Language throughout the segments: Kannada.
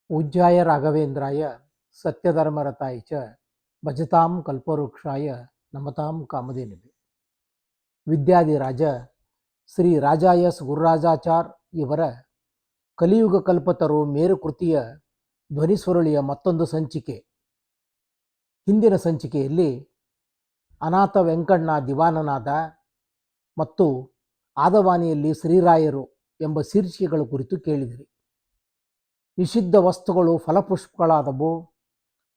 पूज्याय राघवेंद्राय सत्यधर्मरताय च भजतां कल्पवृक्षाय नमतां कामधेनुवे. ವಿದ್ಯಾಧಿರಾಜ ಶ್ರೀ ರಾಜ ಎಸ್ ಗುರುರಾಜಾಚಾರ್ ಇವರ ಕಲಿಯುಗ ಕಲ್ಪತರು ಮೇರು ಕೃತಿಯ ಧ್ವನಿಸುರುಳಿಯ ಮತ್ತೊಂದು ಸಂಚಿಕೆ. ಹಿಂದಿನ ಸಂಚಿಕೆಯಲ್ಲಿ ಅನಾಥ ವೆಂಕಣ್ಣ ದಿವಾನನಾದ ಮತ್ತು ಆದವಾನಿಯಲ್ಲಿ ಶ್ರೀರಾಯರು ಎಂಬ ಶೀರ್ಷಿಕೆಗಳ ಕುರಿತು ಕೇಳಿದಿರಿ. ನಿಷಿದ್ಧ ವಸ್ತುಗಳು ಫಲಪುಷ್ಪಗಳಾದವು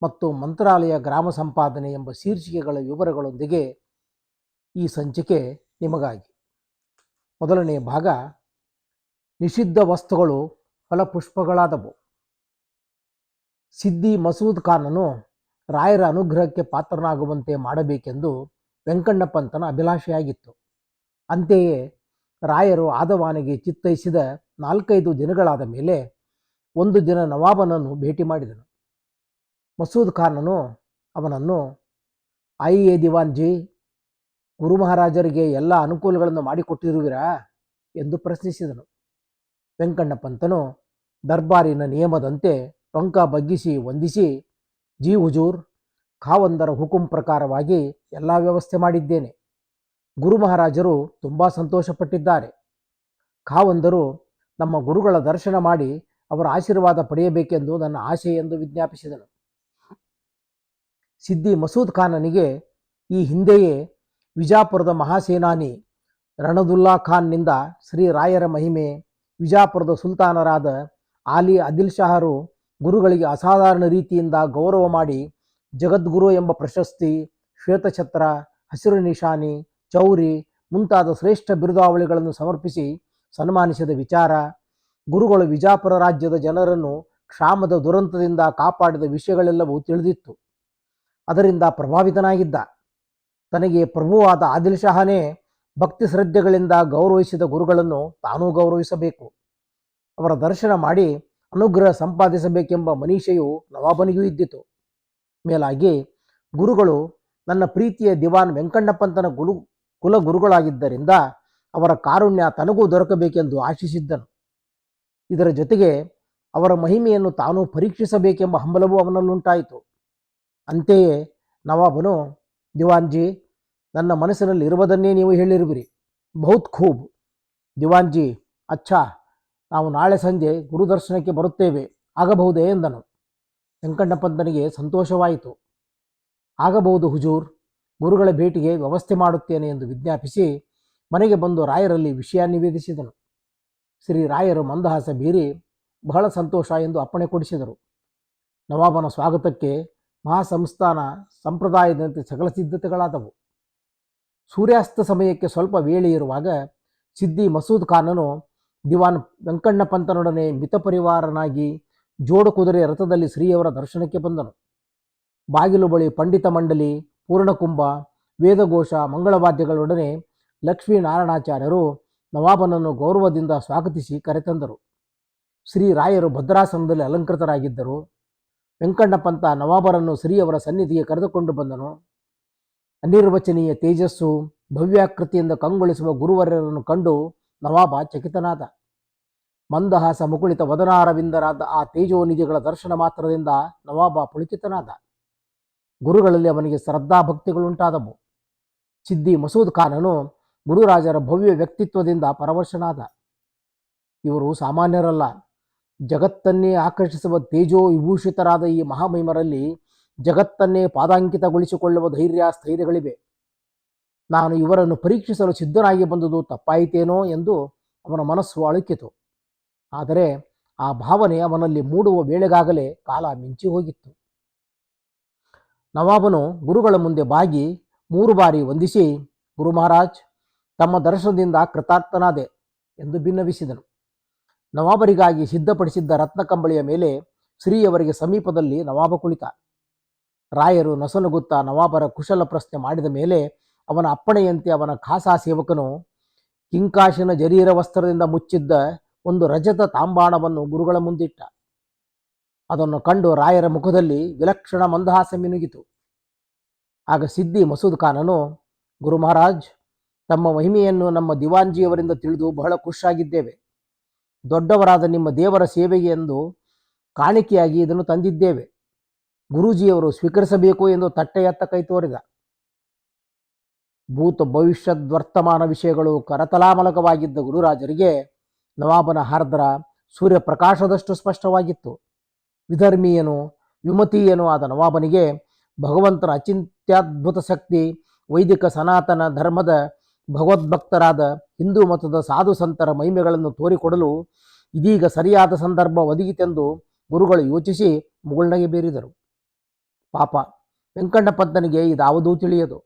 ಮತ್ತು ಮಂತ್ರಾಲಯ ಗ್ರಾಮ ಸಂಪಾದನೆ ಎಂಬ ಶೀರ್ಷಿಕೆಗಳ ವಿವರಗಳೊಂದಿಗೆ ಈ ಸಂಚಿಕೆ ನಿಮಗಾಗಿ. ಮೊದಲನೇ ಭಾಗ, ನಿಷಿದ್ಧ ವಸ್ತುಗಳು ಫಲಪುಷ್ಪಗಳಾದವು. ಸಿದ್ದಿ ಮಸೂದ್ ಖಾನನು ರಾಯರ ಅನುಗ್ರಹಕ್ಕೆ ಪಾತ್ರನಾಗುವಂತೆ ಮಾಡಬೇಕೆಂದು ವೆಂಕಣ್ಣ ಪಂತನ ಅಭಿಲಾಷೆಯಾಗಿತ್ತು. ಅಂತೆಯೇ ರಾಯರು ಆದವಾನಿಗೆ ಚಿತ್ತೈಸಿದ 4-5 ದಿನಗಳಾದ ಮೇಲೆ ಒಂದು ದಿನ ನವಾಬನನ್ನು ಭೇಟಿ ಮಾಡಿದನು. ಮಸೂದ್ ಖಾನನು ಅವನನ್ನು, ಆಯಿಯೇ ದಿವಾನ್ಜಿ, ಗುರು ಮಹಾರಾಜರಿಗೆ ಎಲ್ಲ ಅನುಕೂಲಗಳನ್ನು ಮಾಡಿಕೊಟ್ಟಿರುವಿರಾ ಎಂದು ಪ್ರಶ್ನಿಸಿದನು. ವೆಂಕಣ್ಣ ಪಂತನು ದರ್ಬಾರಿನ ನಿಯಮದಂತೆ ಟೊಂಕ ಬಗ್ಗಿಸಿ ವಂದಿಸಿ, ಜಿ ಹುಜೂರ್, ಖಾವಂದರ ಹುಕುಂ ಪ್ರಕಾರವಾಗಿ ಎಲ್ಲ ವ್ಯವಸ್ಥೆ ಮಾಡಿದ್ದೇನೆ. ಗುರು ಮಹಾರಾಜರು ತುಂಬ ಸಂತೋಷಪಟ್ಟಿದ್ದಾರೆ. ಖಾವಂದರು ನಮ್ಮ ಗುರುಗಳ ದರ್ಶನ ಮಾಡಿ ಅವರ ಆಶೀರ್ವಾದ ಪಡೆಯಬೇಕೆಂದು ನನ್ನ ಆಶೆ ಎಂದು ವಿಜ್ಞಾಪಿಸಿದನು. ಸಿದ್ದಿ ಮಸೂದ್ ಖಾನನಿಗೆ ಈ ಹಿಂದೆಯೇ ವಿಜಾಪುರದ ಮಹಾಸೇನಾನಿ ರಣದುಲ್ಲಾ ಖಾನ್ನಿಂದ ಶ್ರೀ ರಾಯರ ಮಹಿಮೆ, ವಿಜಾಪುರದ ಸುಲ್ತಾನರಾದ ಆಲಿ ಆದಿಲ್ ಶಾಹರು ಗುರುಗಳಿಗೆ ಅಸಾಧಾರಣ ರೀತಿಯಿಂದ ಗೌರವ ಮಾಡಿ ಜಗದ್ಗುರು ಎಂಬ ಪ್ರಶಸ್ತಿ, ಶ್ವೇತಛತ್ರ, ಹಸಿರು ನಿಶಾನಿ, ಚೌರಿ ಮುಂತಾದ ಶ್ರೇಷ್ಠ ಬಿರುದಾವಳಿಗಳನ್ನು ಸಮರ್ಪಿಸಿ ಸನ್ಮಾನಿಸಿದ ವಿಚಾರ, ಗುರುಗಳು ವಿಜಾಪುರ ರಾಜ್ಯದ ಜನರನ್ನು ಕ್ಷಾಮದ ದುರಂತದಿಂದ ಕಾಪಾಡಿದ ವಿಷಯಗಳೆಲ್ಲವೂ ತಿಳಿದಿತ್ತು. ಅದರಿಂದ ಪ್ರಭಾವಿತನಾಗಿದ್ದ. ತನಗೆ ಪ್ರಭುವಾದ ಆದಿಲ್ ಶಾಹನೇ ಭಕ್ತಿ ಶ್ರದ್ಧೆಗಳಿಂದ ಗೌರವಿಸಿದ ಗುರುಗಳನ್ನು ತಾನೂ ಗೌರವಿಸಬೇಕು, ಅವರ ದರ್ಶನ ಮಾಡಿ ಅನುಗ್ರಹ ಸಂಪಾದಿಸಬೇಕೆಂಬ ಮನೀಷೆಯು ನವಾಬನಿಗೂ ಇದ್ದಿತು. ಮೇಲಾಗಿ ಗುರುಗಳು ನನ್ನ ಪ್ರೀತಿಯ ದಿವಾನ್ ವೆಂಕಣ್ಣ ಪಂತನ ಕುಲ ಗುರುಗಳಾಗಿದ್ದರಿಂದ ಅವರ ಕಾರುಣ್ಯ ತನಗೂ ದೊರಕಬೇಕೆಂದು ಆಶಿಸಿದ್ದನು. ಇದರ ಜೊತೆಗೆ ಅವರ ಮಹಿಮೆಯನ್ನು ತಾನೂ ಪರೀಕ್ಷಿಸಬೇಕೆಂಬ ಹಂಬಲವೂ ಅವನಲ್ಲುಂಟಾಯಿತು. ಅಂತೆಯೇ ನವಾಬನು, ದಿವಾನ್ಜಿ, ನನ್ನ ಮನಸ್ಸಿನಲ್ಲಿ ಇರುವುದನ್ನೇ ನೀವು ಹೇಳಿರುವಿರಿ. ಬಹುತ್ ಖೂಬ್ ದಿವಾನ್ಜಿ, ಅಚ್ಛಾ, ನಾವು ನಾಳೆ ಸಂಜೆ ಗುರುದರ್ಶನಕ್ಕೆ ಬರುತ್ತೇವೆ, ಆಗಬಹುದೇ ಎಂದನು. ವೆಂಕಣ್ಣ ಪಂತನಿಗೆ ಸಂತೋಷವಾಯಿತು. ಆಗಬಹುದು ಹುಜೂರ್, ಗುರುಗಳ ಭೇಟಿಗೆ ವ್ಯವಸ್ಥೆ ಮಾಡುತ್ತೇನೆ ಎಂದು ವಿಜ್ಞಾಪಿಸಿ ಮನೆಗೆ ಬಂದು ರಾಯರಲ್ಲಿ ವಿಷಯ ನಿವೇದಿಸಿದನು. ಶ್ರೀ ರಾಯರು ಮಂದಹಾಸ ಬೀರಿ ಬಹಳ ಸಂತೋಷ ಎಂದು ಅಪ್ಪಣೆ ಕೊಡಿಸಿದರು. ನವಾಬನ ಸ್ವಾಗತಕ್ಕೆ ಮಹಾಸಂಸ್ಥಾನ ಸಂಪ್ರದಾಯದಂತೆ ಸಕಲ ಸಿದ್ಧತೆಗಳಾದವು. ಸೂರ್ಯಾಸ್ತ ಸಮಯಕ್ಕೆ ಸ್ವಲ್ಪ ವೇಳೆ ಇರುವಾಗ ಸಿದ್ದಿ ಮಸೂದ್ ಖಾನನು ದಿವಾನ್ ವೆಂಕಣ್ಣ ಪಂತನೊಡನೆ ಮಿತಪರಿವಾರನಾಗಿ ಜೋಡು ಕುದುರೆ ರಥದಲ್ಲಿ ಶ್ರೀಯವರ ದರ್ಶನಕ್ಕೆ ಬಂದನು. ಬಾಗಿಲು ಬಳಿ ಪಂಡಿತ ಮಂಡಲಿ, ಪೂರ್ಣಕುಂಭ, ವೇದಘೋಷ, ಮಂಗಳವಾದ್ಯಗಳೊಡನೆ ಲಕ್ಷ್ಮೀನಾರಾಯಣಾಚಾರ್ಯರು ನವಾಬನನ್ನು ಗೌರವದಿಂದ ಸ್ವಾಗತಿಸಿ ಕರೆತಂದರು. ಶ್ರೀ ರಾಯರು ಭದ್ರಾಸನದಲ್ಲಿ ಅಲಂಕೃತರಾಗಿದ್ದರು. ವೆಂಕಣ್ಣ ಪಂತ ನವಾಬರನ್ನು ಶ್ರೀಯವರ ಸನ್ನಿಧಿಗೆ ಕರೆದುಕೊಂಡು ಬಂದನು. ಅನಿರ್ವಚನೀಯ ತೇಜಸ್ಸು, ಭವ್ಯಾಕೃತಿಯಿಂದ ಕಂಗೊಳಿಸುವ ಗುರುವರ್ಯರನ್ನು ಕಂಡು ನವಾಬ ಚಕಿತನಾದ. ಮಂದಹಾಸ ಮುಕುಳಿತ ವದನಾರವಿಂದರಾದ ಆ ತೇಜೋನಿಧಿಗಳ ದರ್ಶನ ಮಾತ್ರದಿಂದ ನವಾಬ ಪುಳಕಿತನಾದ. ಗುರುಗಳಲ್ಲಿ ಅವನಿಗೆ ಶ್ರದ್ಧಾಭಕ್ತಿಗಳುಂಟಾದವು. ಸಿದ್ದಿ ಮಸೂದ್ ಖಾನನು ಗುರುರಾಜರ ಭವ್ಯ ವ್ಯಕ್ತಿತ್ವದಿಂದ ಪರವಶನಾದ. ಇವರು ಸಾಮಾನ್ಯರಲ್ಲ. ಜಗತ್ತನ್ನೇ ಆಕರ್ಷಿಸುವ ತೇಜೋ ವಿಭೂಷಿತರಾದ ಈ ಮಹಾಮಹಿಮರಲ್ಲಿ ಜಗತ್ತನ್ನೇ ಪಾದಾಂಕಿತಗೊಳಿಸಿಕೊಳ್ಳುವ ಧೈರ್ಯ ಸ್ಥೈರ್ಯಗಳಿವೆ. ನಾನು ಇವರನ್ನು ಪರೀಕ್ಷಿಸಲು ಸಿದ್ಧನಾಗಿ ಬಂದುದು ತಪ್ಪಾಯಿತೇನೋ ಎಂದು ಅವನ ಮನಸ್ಸು ಅಳುಕಿತು. ಆದರೆ ಆ ಭಾವನೆ ಅವನಲ್ಲಿ ಮೂಡುವ ವೇಳೆಗಾಗಲೇ ಕಾಲ ಮಿಂಚಿ ಹೋಗಿತ್ತು. ನವಾಬನು ಗುರುಗಳ ಮುಂದೆ ಬಾಗಿ 3 ಬಾರಿ ವಂದಿಸಿ, ಗುರು ಮಹಾರಾಜ್, ತಮ್ಮ ದರ್ಶನದಿಂದ ಕೃತಾರ್ಥನಾದೆ ಎಂದು ಬಿನ್ನವಿಸಿದನು. ನವಾಬರಿಗಾಗಿ ಸಿದ್ಧಪಡಿಸಿದ್ದ ರತ್ನಕಂಬಳಿಯ ಮೇಲೆ ಶ್ರೀಯವರಿಗೆ ಸಮೀಪದಲ್ಲಿ ನವಾಬ ಕುಳಿತ. ರಾಯರು ನಸನುಗುತ್ತಾ ನವಾಬರ ಕುಶಲ ಪ್ರಶ್ನೆ ಮಾಡಿದ ಮೇಲೆ ಅವನ ಅಪ್ಪಣೆಯಂತೆ ಅವನ ಖಾಸಾ ಸೇವಕನು ಕಿಂಕಾಶಿನ ಜರೀರ ವಸ್ತ್ರದಿಂದ ಮುಚ್ಚಿದ್ದ ಒಂದು ರಜತ ತಾಂಬಾಣವನ್ನು ಗುರುಗಳ ಮುಂದಿಟ್ಟ. ಅದನ್ನು ಕಂಡು ರಾಯರ ಮುಖದಲ್ಲಿ ವಿಲಕ್ಷಣ ಮಂದಹಾಸ ಮಿನುಗಿತು. ಆಗ ಸಿದ್ದಿ ಮಸೂದ್ ಖಾನನು, ಗುರು ಮಹಾರಾಜ್, ತಮ್ಮ ಮಹಿಮೆಯನ್ನು ನಮ್ಮ ದಿವಾನ್ಜಿಯವರಿಂದ ತಿಳಿದು ಬಹಳ ಖುಷಿಯಾಗಿದ್ದೇವೆ. ದೊಡ್ಡವರಾದ ನಿಮ್ಮ ದೇವರ ಸೇವೆಗೆ ಎಂದು ಕಾಣಿಕೆಯಾಗಿ ಇದನ್ನು ತಂದಿದ್ದೇವೆ. ಗುರೂಜಿಯವರು ಸ್ವೀಕರಿಸಬೇಕು ಎಂದು ತಟ್ಟೆ ಎತ್ತ ಕೈ ತೋರಿದ. ಭೂತ ಭವಿಷ್ಯದ್ವರ್ತಮಾನ ವಿಷಯಗಳು ಕರತಲಾಮಲಕವಾಗಿದ್ದ ಗುರುರಾಜರಿಗೆ ನವಾಬನ ಆರ್ದ್ರ ಸೂರ್ಯಪ್ರಕಾಶದಷ್ಟು ಸ್ಪಷ್ಟವಾಗಿತ್ತು. ವಿಧರ್ಮೀಯನು ವಿಮತೀಯನೂ ಆದ ನವಾಬನಿಗೆ ಭಗವಂತನ ಅಚಿಂತ್ಯದ್ಭುತ ಶಕ್ತಿ, ವೈದಿಕ ಸನಾತನ ಧರ್ಮದ ಭಗವದ್ಭಕ್ತರಾದ ಹಿಂದೂ ಮತದ ಸಾಧು ಸಂತರ ಮಹಿಮೆಗಳನ್ನು ತೋರಿಕೊಡಲು ಇದೀಗ ಸರಿಯಾದ ಸಂದರ್ಭ ಒದಗಿತೆಂದು ಗುರುಗಳು ಯೋಚಿಸಿ ಮುಗುಳ್ನಗೆ ಬೀರಿದರು. ಪಾಪ ವೆಂಕಣ್ಣಪ್ಪಂತನಿಗೆ ಇದಾವುದೂ ತಿಳಿಯದು.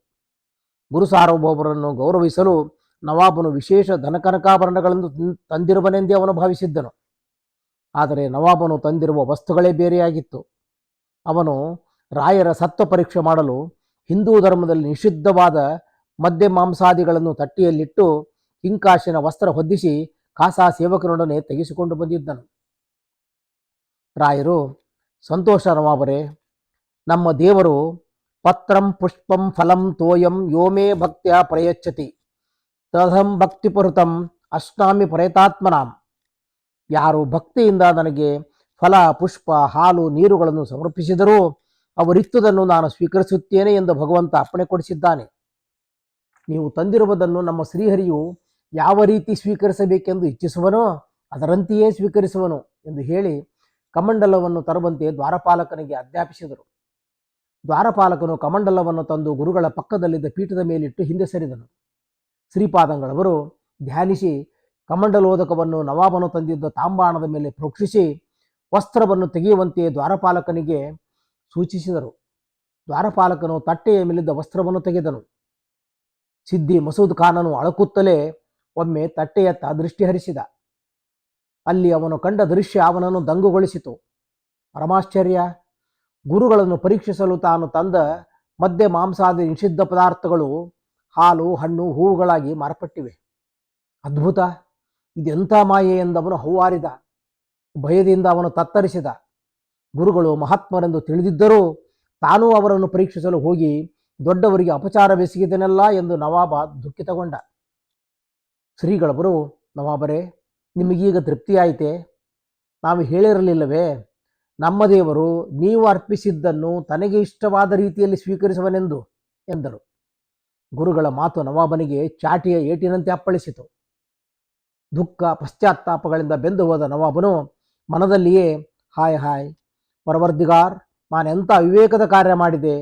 ಗುರು ಸಾರ್ವಭೌಮರನ್ನು ಗೌರವಿಸಲು ನವಾಬನು ವಿಶೇಷ ಧನಕನಕಾಭರಣಗಳನ್ನು ತಂದಿರುವನೆಂದೇ ಅವನು ಭಾವಿಸಿದ್ದನು. ಆದರೆ ನವಾಬನು ತಂದಿರುವ ವಸ್ತುಗಳೇ ಬೇರೆಯಾಗಿತ್ತು. ಅವನು ರಾಯರ ಸತ್ವ ಪರೀಕ್ಷೆ ಮಾಡಲು ಹಿಂದೂ ಧರ್ಮದಲ್ಲಿ ನಿಷಿದ್ಧವಾದ ಮದ್ಯ ಮಾಂಸಾದಿಗಳನ್ನು ತಟ್ಟೆಯಲ್ಲಿಟ್ಟು ಕಿಂಕಾಶಿನ ವಸ್ತ್ರ ಹೊದ್ದಿಸಿ ಖಾಸಾ ಸೇವಕರೊಡನೆ ತೆಗೆಸಿಕೊಂಡು ಬಂದಿದ್ದನು. ರಾಯರು, ಸಂತೋಷ ನವಾಬರೇ, ನಮ್ಮ ದೇವರು ಪತ್ರಂ ಪುಷ್ಪಂ ಫಲಂ ತೋಯಂ ಯೋಮೇ ಭಕ್ತ್ಯ ಪ್ರಯಚ್ಛತಿ ತದಹಂ ಭಕ್ತಿಪುರುತಂ ಅಶ್ನಾಮಿ ಪ್ರಯತಾತ್ಮನಾಂ. ಯಾರು ಭಕ್ತಿಯಿಂದ ನನಗೆ ಫಲ, ಪುಷ್ಪ, ಹಾಲು, ನೀರುಗಳನ್ನು ಸಮರ್ಪಿಸಿದರೂ ಅವರಿತ್ತುದನ್ನು ನಾನು ಸ್ವೀಕರಿಸುತ್ತೇನೆ ಎಂದು ಭಗವಂತ ಅಪ್ಪಣೆ ಕೊಡಿಸಿದ್ದಾನೆ. ನೀವು ತಂದಿರುವುದನ್ನು ನಮ್ಮ ಶ್ರೀಹರಿಯು ಯಾವ ರೀತಿ ಸ್ವೀಕರಿಸಬೇಕೆಂದು ಇಚ್ಛಿಸುವನೋ ಅದರಂತೆಯೇ ಸ್ವೀಕರಿಸುವನು ಎಂದು ಹೇಳಿ ಕಮಂಡಲವನ್ನು ತರುವಂತೆ ದ್ವಾರಪಾಲಕನಿಗೆ ಆಜ್ಞಾಪಿಸಿದರು. ದ್ವಾರಪಾಲಕನು ಕಮಂಡಲವನ್ನು ತಂದು ಗುರುಗಳ ಪಕ್ಕದಲ್ಲಿದ್ದ ಪೀಠದ ಮೇಲಿಟ್ಟು ಹಿಂದೆ ಸರಿದನು. ಶ್ರೀಪಾದಂಗಳವರು ಧ್ಯಾನಿಸಿ ಕಮಂಡಲೋದಕವನ್ನು ನವಾಬನು ತಂದಿದ್ದ ತಾಂಬಾಣದ ಮೇಲೆ ಪ್ರೋಕ್ಷಿಸಿ ವಸ್ತ್ರವನ್ನು ತೆಗೆಯುವಂತೆ ದ್ವಾರಪಾಲಕನಿಗೆ ಸೂಚಿಸಿದರು. ದ್ವಾರಪಾಲಕನು ತಟ್ಟೆಯ ಮೇಲಿದ್ದ ವಸ್ತ್ರವನ್ನು ತೆಗೆದನು. ಸಿದ್ದಿ ಮಸೂದ್ ಖಾನನು ಅಳಕುತ್ತಲೇ ಒಮ್ಮೆ ತಟ್ಟೆಯತ್ತ ದೃಷ್ಟಿ ಹರಿಸಿದ. ಅಲ್ಲಿ ಅವನು ಕಂಡ ದೃಶ್ಯ ಅವನನ್ನು ದಂಗುಗೊಳಿಸಿತು. ಪರಮಾಶ್ಚರ್ಯ! ಗುರುಗಳನ್ನು ಪರೀಕ್ಷಿಸಲು ತಾನು ತಂದ ಮದ್ಯ ಮಾಂಸಾದಿ ನಿಷಿದ್ಧ ಪದಾರ್ಥಗಳು ಹಾಲು, ಹಣ್ಣು, ಹೂವುಗಳಾಗಿ ಮಾರ್ಪಟ್ಟಿವೆ. ಅದ್ಭುತ! ಇದೆಂಥ ಮಾಯೆ ಎಂದವನು ಹೌಹಾರಿದ. ಭಯದಿಂದ ಅವನು ತತ್ತರಿಸಿದ. ಗುರುಗಳು ಮಹಾತ್ಮರೆಂದು ತಿಳಿದಿದ್ದರೂ ತಾನೂ ಅವರನ್ನು ಪರೀಕ್ಷಿಸಲು ಹೋಗಿ ದೊಡ್ಡವರಿಗೆ ಅಪಚಾರವೆಸಗಿದೆನಲ್ಲ ಎಂದು ನವಾಬ ದುಃಖಿತಗೊಂಡ. ಶ್ರೀಗಳವರು, ನವಾಬರೇ, ನಿಮಗೀಗ ತೃಪ್ತಿಯಾಯಿತೆ? ನಾವು ಹೇಳಿರಲಿಲ್ಲವೇ, ನಮ್ಮ ದೇವರು ನೀವು ಅರ್ಪಿಸಿದ್ದನ್ನು ತನಗೆ ಇಷ್ಟವಾದ ರೀತಿಯಲ್ಲಿ ಸ್ವೀಕರಿಸುವನೆಂದು ಎಂದರು. ಗುರುಗಳ ಮಾತು ನವಾಬನಿಗೆ ಚಾಟಿಯ ಏಟಿನಂತೆ ಅಪ್ಪಳಿಸಿತು. ದುಃಖ ಪಶ್ಚಾತ್ತಾಪಗಳಿಂದ ಬೆಂದು ಹೋದ ನವಾಬನು ಮನದಲ್ಲಿಯೇ, ಹಾಯ್ ಹಾಯ್ ಪರವರ್ದಿಗಾರ್, ನಾನೆಂಥ ಅವಿವೇಕದ ಕಾರ್ಯ ಮಾಡಿದೆ.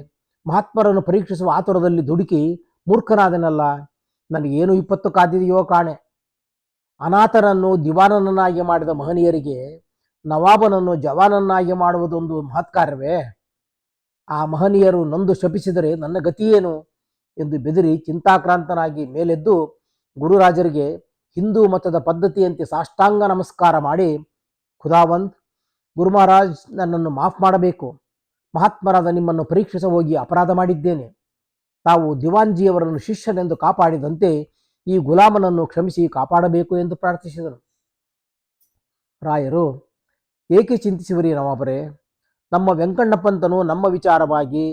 ಮಹಾತ್ಮರನ್ನು ಪರೀಕ್ಷಿಸುವ ಆತುರದಲ್ಲಿ ದುಡುಕಿ ಮೂರ್ಖನಾದೆನಲ್ಲ. ನನಗೇನು ವಿಪತ್ತು ಕಾದಿದೆಯೋ ಕಾಣೆ. ಅನಾಥನನ್ನು ದಿವಾನನನ್ನಾಗಿ ಮಾಡಿದ ಮಹನೀಯರಿಗೆ ನವಾಬನನ್ನು ಜವಾನನ್ನಾಗಿ ಮಾಡುವುದೊಂದು ಮಹತ್ಕಾರ್ಯವೇ? ಆ ಮಹನೀಯರು ನೊಂದು ಶಪಿಸಿದರೆ ನನ್ನ ಗತಿಯೇನು ಎಂದು ಬೆದರಿ ಚಿಂತಾಕ್ರಾಂತನಾಗಿ ಮೇಲೆದ್ದು ಗುರುರಾಜರಿಗೆ ಹಿಂದೂ ಮತದ ಪದ್ಧತಿಯಂತೆ ಸಾಷ್ಟಾಂಗ ನಮಸ್ಕಾರ ಮಾಡಿ, ಖುದಾವಂತ್, ಗುರು ಮಹಾರಾಜ್, ನನ್ನನ್ನು ಮಾಫ್ ಮಾಡಬೇಕು. ಮಹಾತ್ಮರಾದ ನಿಮ್ಮನ್ನು ಪರೀಕ್ಷಿಸ ಹೋಗಿ ಅಪರಾಧ ಮಾಡಿದ್ದೇನೆ. ತಾವು ದಿವಾನ್ಜಿಯವರನ್ನು ಶಿಷ್ಯನೆಂದು ಕಾಪಾಡಿದಂತೆ ಈ ಗುಲಾಮನನ್ನು ಕ್ಷಮಿಸಿ ಕಾಪಾಡಬೇಕು ಎಂದು ಪ್ರಾರ್ಥಿಸಿದನು. ರಾಯರು, ಏಕೆ ಚಿಂತಿಸುವಿರಿ ನವಾಬರೇ? ನಮ್ಮ ವೆಂಕಣ್ಣಪ್ಪಂತನು ನಮ್ಮ ವಿಚಾರವಾಗಿ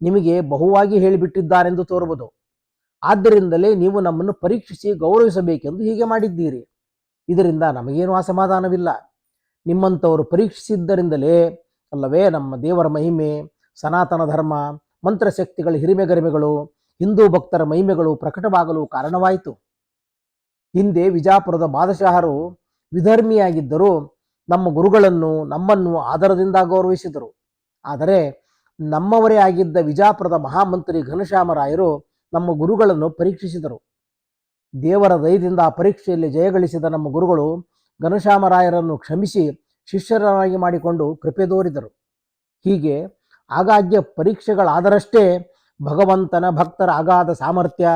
ನಿಮಗೆ ಬಹುವಾಗಿ ಹೇಳಿಬಿಟ್ಟಿದ್ದಾರೆಂದು ತೋರುವುದು. ಆದ್ದರಿಂದಲೇ ನೀವು ನಮ್ಮನ್ನು ಪರೀಕ್ಷಿಸಿ ಗೌರವಿಸಬೇಕೆಂದು ಹೀಗೆ ಮಾಡಿದ್ದೀರಿ. ಇದರಿಂದ ನಮಗೇನು ಅಸಮಾಧಾನವಿಲ್ಲ. ನಿಮ್ಮಂಥವರು ಪರೀಕ್ಷಿಸಿದ್ದರಿಂದಲೇ ಅಲ್ಲವೇ ನಮ್ಮ ದೇವರ ಮಹಿಮೆ, ಸನಾತನ ಧರ್ಮ, ಮಂತ್ರಶಕ್ತಿಗಳ ಹಿರಿಮೆಗರಿಮೆಗಳು, ಹಿಂದೂ ಭಕ್ತರ ಮಹಿಮೆಗಳು ಪ್ರಕಟವಾಗಲು ಕಾರಣವಾಯಿತು. ಹಿಂದೆ ವಿಜಾಪುರದ ಬಾದಶಾಹರು ವಿಧರ್ಮಿಯಾಗಿದ್ದರೂ ನಮ್ಮ ಗುರುಗಳನ್ನು, ನಮ್ಮನ್ನು ಆದರದಿಂದ ಗೌರವಿಸಿದರು. ಆದರೆ ನಮ್ಮವರೇ ಆಗಿದ್ದ ವಿಜಾಪುರದ ಮಹಾಮಂತ್ರಿ ಘನಶ್ಯಾಮರಾಯರು ನಮ್ಮ ಗುರುಗಳನ್ನು ಪರೀಕ್ಷಿಸಿದರು. ದೇವರ ದಯದಿಂದ ಆ ಪರೀಕ್ಷೆಯಲ್ಲಿ ಜಯಗಳಿಸಿದ ನಮ್ಮ ಗುರುಗಳು ಘನಶ್ಯಾಮರಾಯರನ್ನು ಕ್ಷಮಿಸಿ ಶಿಷ್ಯರನ್ನಾಗಿ ಮಾಡಿಕೊಂಡು ಕೃಪೆ ತೋರಿದರು. ಹೀಗೆ ಆಗಾಗ್ಗೆ ಪರೀಕ್ಷೆಗಳಾದರಷ್ಟೇ ಭಗವಂತನ ಭಕ್ತರ ಅಗಾಧ ಸಾಮರ್ಥ್ಯ,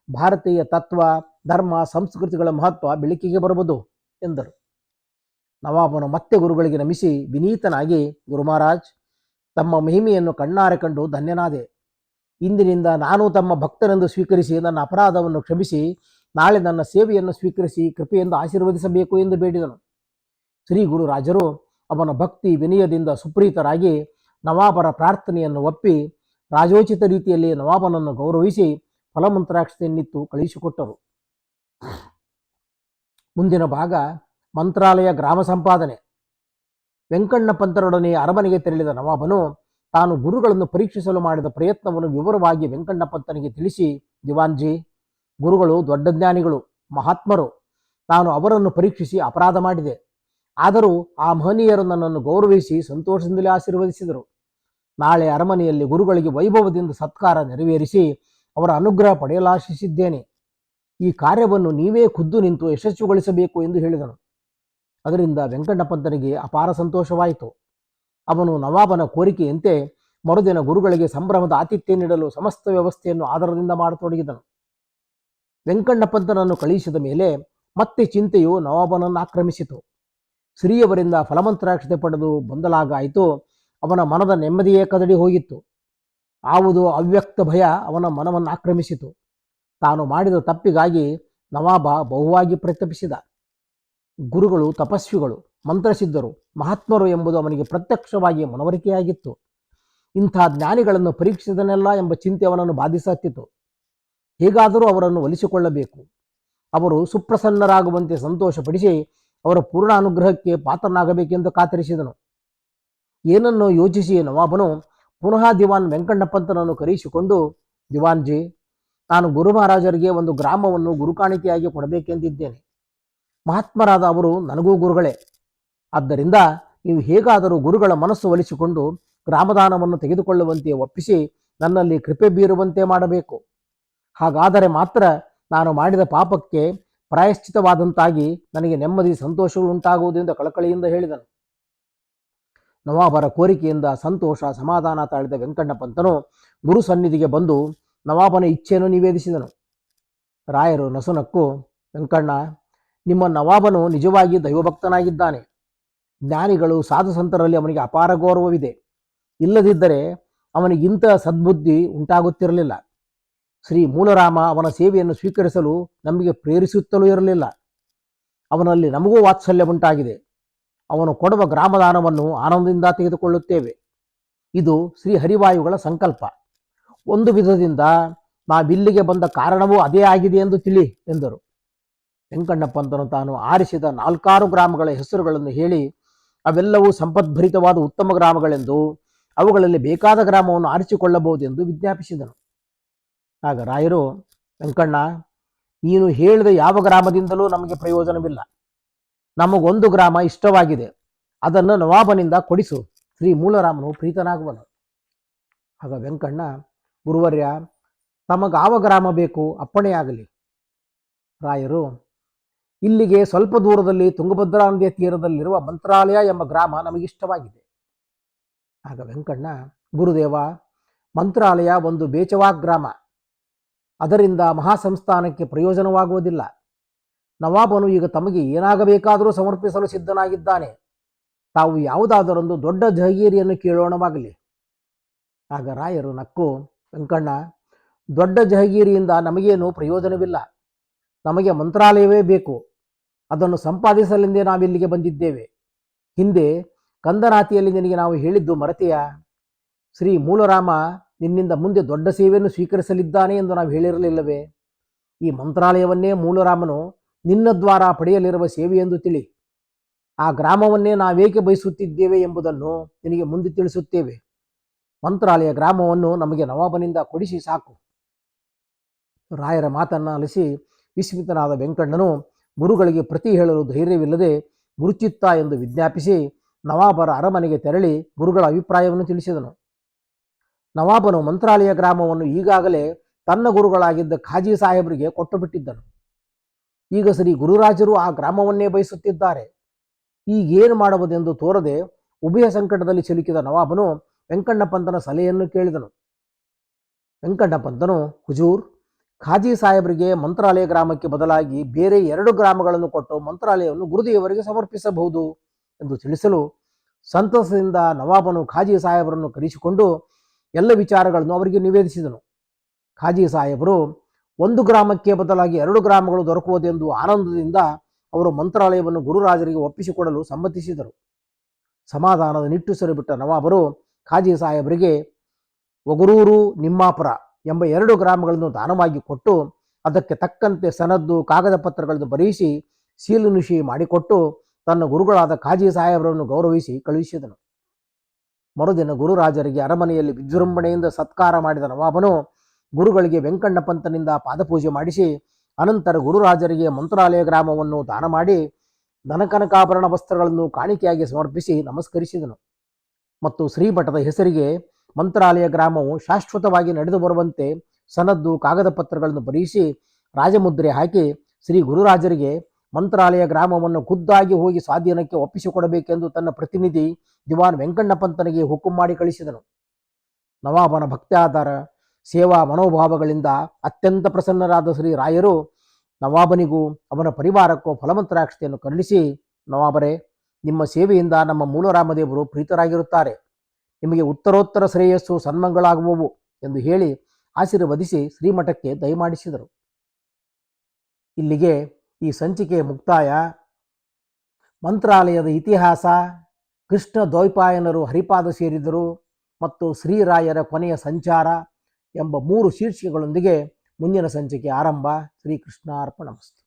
ಭಾರತೀಯ ತತ್ವ, ಧರ್ಮ, ಸಂಸ್ಕೃತಿಗಳ ಮಹತ್ವ ಬೆಳಕಿಗೆ ಬರುವುದು ಎಂದರು. ನವಾಬನು ಮತ್ತೆ ಗುರುಗಳಿಗೆ ನಮಿಸಿ ವಿನೀತನಾಗಿ, ಗುರು ಮಹಾರಾಜ್, ತಮ್ಮ ಮಹಿಮೆಯನ್ನು ಕಣ್ಣಾರೆ ಕಂಡು ಧನ್ಯನಾದೆ. ಇಂದಿನಿಂದ ನಾನು ತಮ್ಮ ಭಕ್ತರೆಂದು ಸ್ವೀಕರಿಸಿ ನನ್ನ ಅಪರಾಧವನ್ನು ಕ್ಷಮಿಸಿ ನಾಳೆ ನನ್ನ ಸೇವೆಯನ್ನು ಸ್ವೀಕರಿಸಿ ಕೃಪೆಯಿಂದ ಆಶೀರ್ವದಿಸಬೇಕು ಎಂದು ಬೇಡಿದನು. ಶ್ರೀ ಗುರುರಾಜರು ಅವನ ಭಕ್ತಿ ವಿನಯದಿಂದ ಸುಪ್ರೀತರಾಗಿ ನವಾಬರ ಪ್ರಾರ್ಥನೆಯನ್ನು ಒಪ್ಪಿ ರಾಜೋಚಿತ ರೀತಿಯಲ್ಲಿ ನವಾಬನನ್ನು ಗೌರವಿಸಿ ಫಲಮಂತ್ರಾಕ್ಷತೆಯನ್ನಿತ್ತು ಕಳುಹಿಸಿಕೊಟ್ಟರು. ಮುಂದಿನ ಭಾಗ ಮಂತ್ರಾಲಯ ಗ್ರಾಮ ಸಂಪಾದನೆ. ವೆಂಕಣ್ಣ ಪಂತರೊಡನೆ ಅರಮನೆಗೆ ತೆರಳಿದ ನವಾಬನು ತಾನು ಗುರುಗಳನ್ನು ಪರೀಕ್ಷಿಸಲು ಮಾಡಿದ ಪ್ರಯತ್ನವನ್ನು ವಿವರವಾಗಿ ವೆಂಕಣ್ಣ ಪಂತನಿಗೆ ತಿಳಿಸಿ, ದಿವಾನ್ಜಿ, ಗುರುಗಳು ದೊಡ್ಡ ಜ್ಞಾನಿಗಳು, ಮಹಾತ್ಮರು. ನಾನು ಅವರನ್ನು ಪರೀಕ್ಷಿಸಿ ಅಪರಾಧ ಮಾಡಿದೆ. ಆದರೂ ಆ ಮಹನೀಯರು ನನ್ನನ್ನು ಗೌರವಿಸಿ ಸಂತೋಷದಿಂದಲೇ ಆಶೀರ್ವದಿಸಿದರು. ನಾಳೆ ಅರಮನೆಯಲ್ಲಿ ಗುರುಗಳಿಗೆ ವೈಭವದಿಂದ ಸತ್ಕಾರ ನೆರವೇರಿಸಿ ಅವರ ಅನುಗ್ರಹ ಪಡೆಯಲಾಶಿಸಿದ್ದೇನೆ. ಈ ಕಾರ್ಯವನ್ನು ನೀವೇ ಖುದ್ದು ನಿಂತು ಯಶಸ್ವಿಗೊಳಿಸಬೇಕು ಎಂದು ಹೇಳಿದನು. ಅದರಿಂದ ವೆಂಕಣ್ಣ ಪಂತನಿಗೆ ಅಪಾರ ಸಂತೋಷವಾಯಿತು. ಅವನು ನವಾಬನ ಕೋರಿಕೆಯಂತೆ ಮರುದಿನ ಗುರುಗಳಿಗೆ ಸಂಭ್ರಮದ ಆತಿಥ್ಯ ನೀಡಲು ಸಮಸ್ತ ವ್ಯವಸ್ಥೆಯನ್ನು ಆದರದಿಂದ ಮಾಡತೊಡಗಿದನು. ವೆಂಕಣ್ಣ ಪಂತನನ್ನು ಕಳುಹಿಸಿದ ಮೇಲೆ ಮತ್ತೆ ಚಿಂತೆಯು ನವಾಬನನ್ನು ಆಕ್ರಮಿಸಿತು. ಶ್ರೀಯವರಿಂದ ಫಲಮಂತ್ರಾಕ್ಷತೆ ಪಡೆದು ಬಂದಲಾಗಾಯಿತು ಅವನ ಮನದ ನೆಮ್ಮದಿಯೇ ಕದಡಿ ಹೋಗಿತ್ತು. ಆವುದು ಅವ್ಯಕ್ತ ಭಯ ಅವನ ಮನವನ್ನು ಆಕ್ರಮಿಸಿತು. ತಾನು ಮಾಡಿದ ತಪ್ಪಿಗಾಗಿ ನವಾಬ ಬಹುವಾಗಿ ಪ್ರತಪಿಸಿದ. ಗುರುಗಳು ತಪಸ್ವಿಗಳು, ಮಂತ್ರಸಿದ್ಧರು, ಮಹಾತ್ಮರು ಎಂಬುದು ಅವನಿಗೆ ಪ್ರತ್ಯಕ್ಷವಾಗಿ ಮನವರಿಕೆಯಾಗಿತ್ತು. ಇಂಥ ಜ್ಞಾನಿಗಳನ್ನು ಪರೀಕ್ಷಿಸನೆಲ್ಲ ಎಂಬ ಚಿಂತೆ ಅವನನ್ನು ಬಾಧಿಸುತ್ತಿತ್ತು. ಹೇಗಾದರೂ ಅವರನ್ನು ಒಲಿಸಿಕೊಳ್ಳಬೇಕು. ಅವರು ಸುಪ್ರಸನ್ನರಾಗುವಂತೆ ಸಂತೋಷಪಡಿಸಿ ಅವರ ಪೂರ್ಣ ಅನುಗ್ರಹಕ್ಕೆ ಪಾತ್ರನಾಗಬೇಕೆಂದು ಕಾತರಿಸಿದನು. ಏನನ್ನೋ ಯೋಚಿಸಿ ನವಾಬನು ಪುನಃ ದಿವಾನ್ ವೆಂಕಣ್ಣ ಪಂತನನ್ನು ಕರೆಯಿಸಿಕೊಂಡು, ದಿವಾನ್ಜಿ, ನಾನು ಗುರು ಮಹಾರಾಜರಿಗೆ ಒಂದು ಗ್ರಾಮವನ್ನು ಗುರುಕಾಣಿಕೆಯಾಗಿ ಕೊಡಬೇಕೆಂದಿದ್ದೇನೆ. ಮಹಾತ್ಮರಾದ ಅವರು ನನಗೂ ಗುರುಗಳೇ. ಆದ್ದರಿಂದ ನೀವು ಹೇಗಾದರೂ ಗುರುಗಳ ಮನಸ್ಸು ಒಲಿಸಿಕೊಂಡು ಗ್ರಾಮದಾನವನ್ನು ತೆಗೆದುಕೊಳ್ಳುವಂತೆ ಒಪ್ಪಿಸಿ ನನ್ನಲ್ಲಿ ಕೃಪೆ ಬೀರುವಂತೆ ಮಾಡಬೇಕು. ಹಾಗಾದರೆ ಮಾತ್ರ ನಾನು ಮಾಡಿದ ಪಾಪಕ್ಕೆ ಪ್ರಾಯಶ್ಚಿತವಾದಂತಾಗಿ ನನಗೆ ನೆಮ್ಮದಿ ಸಂತೋಷಗಳು ಉಂಟಾಗುವುದೆಂದು ಕಳಕಳಿಯಿಂದ ಹೇಳಿದನು. ನವಾಬರ ಕೋರಿಕೆಯಿಂದ ಸಂತೋಷ ಸಮಾಧಾನ ತಾಳಿದ ವೆಂಕಣ್ಣ ಪಂತನು ಗುರು ಸನ್ನಿಧಿಗೆ ಬಂದು ನವಾಬನ ಇಚ್ಛೆಯನ್ನು ನಿವೇದಿಸಿದನು. ರಾಯರು ನಸುನಕ್ಕು, ವೆಂಕಣ್ಣ, ನಿಮ್ಮ ನವಾಬನು ನಿಜವಾಗಿ ದೈವಭಕ್ತನಾಗಿದ್ದಾನೆ. ಜ್ಞಾನಿಗಳು ಸಾಧು ಸಂತರಲ್ಲಿ ಅವನಿಗೆ ಅಪಾರ ಗೌರವವಿದೆ. ಇಲ್ಲದಿದ್ದರೆ ಅವನಿಗಿಂತ ಸದ್ಬುದ್ಧಿ ಉಂಟಾಗುತ್ತಿರಲಿಲ್ಲ. ಶ್ರೀ ಮೂಲರಾಮ ಅವನ ಸೇವೆಯನ್ನು ಸ್ವೀಕರಿಸಲು ನಮಗೆ ಪ್ರೇರಿಸುತ್ತಲೂ ಇರಲಿಲ್ಲ. ಅವನಲ್ಲಿ ನಮಗೂ ವಾತ್ಸಲ್ಯ ಉಂಟಾಗಿದೆ. ಅವನು ಕೊಡುವ ಗ್ರಾಮದಾನವನ್ನು ಆನಂದದಿಂದ ತೆಗೆದುಕೊಳ್ಳುತ್ತೇವೆ. ಇದು ಶ್ರೀ ಹರಿವಾಯುಗಳ ಸಂಕಲ್ಪ. ಒಂದು ವಿಧದಿಂದ ನಾವಿಲ್ಲಿಗೆ ಬಂದ ಕಾರಣವೂ ಅದೇ ಆಗಿದೆ ಎಂದು ತಿಳಿ ಎಂದರು. ವೆಂಕಣ್ಣ ಪಂತನು ತಾನು ಆರಿಸಿದ 4 ಗ್ರಾಮಗಳ ಹೆಸರುಗಳನ್ನು ಹೇಳಿ ಅವೆಲ್ಲವೂ ಸಂಪದ್ಭರಿತವಾದ ಉತ್ತಮ ಗ್ರಾಮಗಳೆಂದು, ಅವುಗಳಲ್ಲಿ ಬೇಕಾದ ಗ್ರಾಮವನ್ನು ಆರಿಸಿಕೊಳ್ಳಬಹುದೆಂದು ವಿಜ್ಞಾಪಿಸಿದನು. ಆಗ ರಾಯರು, ವೆಂಕಣ್ಣ, ನೀನು ಹೇಳಿದ ಯಾವ ಗ್ರಾಮದಿಂದಲೂ ನಮಗೆ ಪ್ರಯೋಜನವಿಲ್ಲ. ನಮಗೊಂದು ಗ್ರಾಮ ಇಷ್ಟವಾಗಿದೆ. ಅದನ್ನು ನವಾಬನಿಂದ ಕೊಡಿಸು. ಶ್ರೀ ಮೂಲರಾಮನು ಪ್ರೀತನಾಗುವನು. ಆಗ ವೆಂಕಣ್ಣ, ಗುರುವರ್ಯ, ತಮಗಾವ ಗ್ರಾಮ ಬೇಕು, ಅಪ್ಪಣೆಯಾಗಲಿ. ರಾಯರು, ಇಲ್ಲಿಗೆ ಸ್ವಲ್ಪ ದೂರದಲ್ಲಿ ತುಂಗಭದ್ರಾ ನದಿಯ ತೀರದಲ್ಲಿರುವ ಮಂತ್ರಾಲಯ ಎಂಬ ಗ್ರಾಮ ನಮಗಿಷ್ಟವಾಗಿದೆ. ಆಗ ವೆಂಕಣ್ಣ, ಗುರುದೇವ, ಮಂತ್ರಾಲಯ ಒಂದು ಬೇಚವಾ ಗ್ರಾಮ. ಅದರಿಂದ ಮಹಾಸಂಸ್ಥಾನಕ್ಕೆ ಪ್ರಯೋಜನವಾಗುವುದಿಲ್ಲ. ನವಾಬನು ಈಗ ತಮಗೆ ಏನಾಗಬೇಕಾದರೂ ಸಮರ್ಪಿಸಲು ಸಿದ್ಧನಾಗಿದ್ದಾನೆ. ತಾವು ಯಾವುದಾದರೊಂದು ದೊಡ್ಡ ಜಹಗೀರಿಯನ್ನು ಕೇಳೋಣವಾಗಲಿ. ಆಗ ರಾಯರು ನಕ್ಕು, ವೆಂಕಣ್ಣ, ದೊಡ್ಡ ಜಹಗೀರಿಯಿಂದ ನಮಗೇನು ಪ್ರಯೋಜನವಿಲ್ಲ. ನಮಗೆ ಮಂತ್ರಾಲಯವೇ ಬೇಕು. ಅದನ್ನು ಸಂಪಾದಿಸಲೆಂದೇ ನಾವಿಲ್ಲಿಗೆ ಬಂದಿದ್ದೇವೆ. ಹಿಂದೆ ಕಂದನಾತಿಯಲ್ಲಿ ನಿನಗೆ ನಾವು ಹೇಳಿದ್ದು ಮರೆತೆಯಾ? ಶ್ರೀ ಮೂಲರಾಮ ನಿನ್ನಿಂದ ಮುಂದೆ ದೊಡ್ಡ ಸೇವೆಯನ್ನು ಸ್ವೀಕರಿಸಲಿದ್ದಾನೆ ಎಂದು ನಾವು ಹೇಳಿರಲಿಲ್ಲವೇ? ಈ ಮಂತ್ರಾಲಯವನ್ನೇ ಮೂಲರಾಮನು ನಿನ್ನ ದ್ವಾರ ಪಡೆಯಲಿರುವ ಸೇವೆ ಎಂದು ತಿಳಿ. ಆ ಗ್ರಾಮವನ್ನೇ ನಾವೇಕೆ ಬಯಸುತ್ತಿದ್ದೇವೆ ಎಂಬುದನ್ನು ನಿನಗೆ ಮುಂದೆ ತಿಳಿಸುತ್ತೇವೆ. ಮಂತ್ರಾಲಯ ಗ್ರಾಮವನ್ನು ನಮಗೆ ನವಾಬನಿಂದ ಕೊಡಿಸಿ ಸಾಕು. ರಾಯರ ಮಾತನ್ನು ಆಲಿಸಿ ವಿಸ್ಮಿತನಾದ ವೆಂಕಣ್ಣನು ಗುರುಗಳಿಗೆ ಪ್ರತಿ ಹೇಳಲು ಧೈರ್ಯವಿಲ್ಲದೆ ಗುರುಚಿತ್ತ ಎಂದು ವಿಜ್ಞಾಪಿಸಿ ನವಾಬರ ಅರಮನೆಗೆ ತೆರಳಿ ಗುರುಗಳ ಅಭಿಪ್ರಾಯವನ್ನು ತಿಳಿಸಿದನು. ನವಾಬನು ಮಂತ್ರಾಲಯ ಗ್ರಾಮವನ್ನು ಈಗಾಗಲೇ ತನ್ನ ಗುರುಗಳಾಗಿದ್ದ ಖಾಜಿ ಸಾಹೇಬರಿಗೆ ಕೊಟ್ಟು ಬಿಟ್ಟಿದ್ದನು. ಈಗ ಶ್ರೀ ಗುರುರಾಜರು ಆ ಗ್ರಾಮವನ್ನೇ ಬಯಸುತ್ತಿದ್ದಾರೆ. ಈಗೇನು ಮಾಡುವುದೆಂದು ತೋರದೆ ಉಭಯ ಸಂಕಟದಲ್ಲಿ ಸಿಲುಕಿದ ನವಾಬನು ವೆಂಕಣ್ಣ ಪಂತನ ಸಲಹೆಯನ್ನು ಕೇಳಿದನು. ವೆಂಕಣ್ಣ ಪಂತನು, ಹುಜೂರ್, ಖಾಜಿ ಸಾಹೇಬರಿಗೆ ಮಂತ್ರಾಲಯ ಗ್ರಾಮಕ್ಕೆ ಬದಲಾಗಿ ಬೇರೆ 2 ಗ್ರಾಮಗಳನ್ನು ಕೊಟ್ಟು ಮಂತ್ರಾಲಯವನ್ನು ಗುರುದೇವರಿಗೆ ಸಮರ್ಪಿಸಬಹುದು ಎಂದು ತಿಳಿಸಲು ಸಂತಸದಿಂದ ನವಾಬನು ಖಾಜಿ ಸಾಹೇಬರನ್ನು ಕರೆಸಿಕೊಂಡು ಎಲ್ಲ ವಿಚಾರಗಳನ್ನು ಅವರಿಗೆ ನಿವೇದಿಸಿದನು. ಖಾಜಿ ಸಾಹೇಬರು 1 ಗ್ರಾಮಕ್ಕೆ ಬದಲಾಗಿ 2 ಗ್ರಾಮಗಳು ದೊರಕುವುದೆಂದು ಆನಂದದಿಂದ ಅವರು ಮಂತ್ರಾಲಯವನ್ನು ಗುರುರಾಜರಿಗೆ ಒಪ್ಪಿಸಿಕೊಡಲು ಸಮ್ಮತಿಸಿದರು. ಸಮಾಧಾನದ ನಿಟ್ಟುಸಿರು ಬಿಟ್ಟ ನವಾಬರು ಖಾಜಿ ಸಾಹೇಬರಿಗೆ ಒಗರೂರು, ನಿಮ್ಮಾಪುರ ಎಂಬ 2 ಗ್ರಾಮಗಳನ್ನು ದಾನವಾಗಿ ಕೊಟ್ಟು ಅದಕ್ಕೆ ತಕ್ಕಂತೆ ಸನದ್ದು ಕಾಗದ ಪತ್ರಗಳನ್ನು ಬರೆಯಿಸಿ ಸೀಲುನುಷಿ ಮಾಡಿಕೊಟ್ಟು ತನ್ನ ಗುರುಗಳಾದ ಕಾಜಿ ಸಾಹೇಬರನ್ನು ಗೌರವಿಸಿ ಕಳುಹಿಸಿದನು. ಮರುದಿನ ಗುರುರಾಜರಿಗೆ ಅರಮನೆಯಲ್ಲಿ ವಿಜೃಂಭಣೆಯಿಂದ ಸತ್ಕಾರ ಮಾಡಿದ ನವಾಬನು ಗುರುಗಳಿಗೆ ವೆಂಕಣ್ಣ ಪಂತನಿಂದ ಪಾದಪೂಜೆ ಮಾಡಿಸಿ ಅನಂತರ ಗುರುರಾಜರಿಗೆ ಮಂತ್ರಾಲಯ ಗ್ರಾಮವನ್ನು ದಾನ ಮಾಡಿ ಧನಕನಕಾಭರಣ ವಸ್ತ್ರಗಳನ್ನು ಕಾಣಿಕೆಯಾಗಿ ಸಮರ್ಪಿಸಿ ನಮಸ್ಕರಿಸಿದನು ಮತ್ತು ಶ್ರೀಮಠದ ಹೆಸರಿಗೆ ಮಂತ್ರಾಲಯ ಗ್ರಾಮವು ಶಾಶ್ವತವಾಗಿ ನಡೆದು ಬರುವಂತೆ ಸನದ್ದು ಕಾಗದ ಪತ್ರಗಳನ್ನು ಬರೆಯಿಸಿ ರಾಜಮುದ್ರೆ ಹಾಕಿ ಶ್ರೀ ಗುರುರಾಜರಿಗೆ ಮಂತ್ರಾಲಯ ಗ್ರಾಮವನ್ನು ಖುದ್ದಾಗಿ ಹೋಗಿ ಸ್ವಾಧೀನಕ್ಕೆ ಒಪ್ಪಿಸಿಕೊಡಬೇಕೆಂದು ತನ್ನ ಪ್ರತಿನಿಧಿ ದಿವಾನ್ ವೆಂಕಣ್ಣ ಪಂತನಿಗೆ ಹುಕುಂ ಮಾಡಿ ಕಳಿಸಿದನು. ನವಾಬನ ಭಕ್ತ್ಯಾಧಾರ ಸೇವಾ ಮನೋಭಾವಗಳಿಂದ ಅತ್ಯಂತ ಪ್ರಸನ್ನರಾದ ಶ್ರೀ ರಾಯರು ನವಾಬನಿಗೂ ಅವನ ಪರಿವಾರಕ್ಕೂ ಫಲಮಂತ್ರಾಕ್ಷತೆಯನ್ನು ಕರುಣಿಸಿ, ನವಾಬರೇ, ನಿಮ್ಮ ಸೇವೆಯಿಂದ ನಮ್ಮ ಮೂಲರಾಮದೇವರು ಪ್ರೀತರಾಗಿರುತ್ತಾರೆ. ನಿಮಗೆ ಉತ್ತರೋತ್ತರ ಶ್ರೇಯಸ್ಸು ಸನ್ಮಂಗಳಾಗುವವು ಎಂದು ಹೇಳಿ ಆಶೀರ್ವದಿಸಿ ಶ್ರೀಮಠಕ್ಕೆ ದಯಮಾಡಿಸಿದರು. ಇಲ್ಲಿಗೆ ಈ ಸಂಚಿಕೆ ಮುಕ್ತಾಯ. ಮಂತ್ರಾಲಯದ ಇತಿಹಾಸ, ಕೃಷ್ಣ ದ್ವೈಪಾಯನರು ಹರಿಪಾದ ಸೇರಿದರು ಮತ್ತು ಶ್ರೀರಾಯರ ಕೊನೆಯ ಸಂಚಾರ ಎಂಬ 3 ಶೀರ್ಷಿಕೆಗಳೊಂದಿಗೆ ಮುಂದಿನ ಸಂಚಿಕೆ ಆರಂಭ. ಶ್ರೀಕೃಷ್ಣಾರ್ಪಣಮಸ್ತು.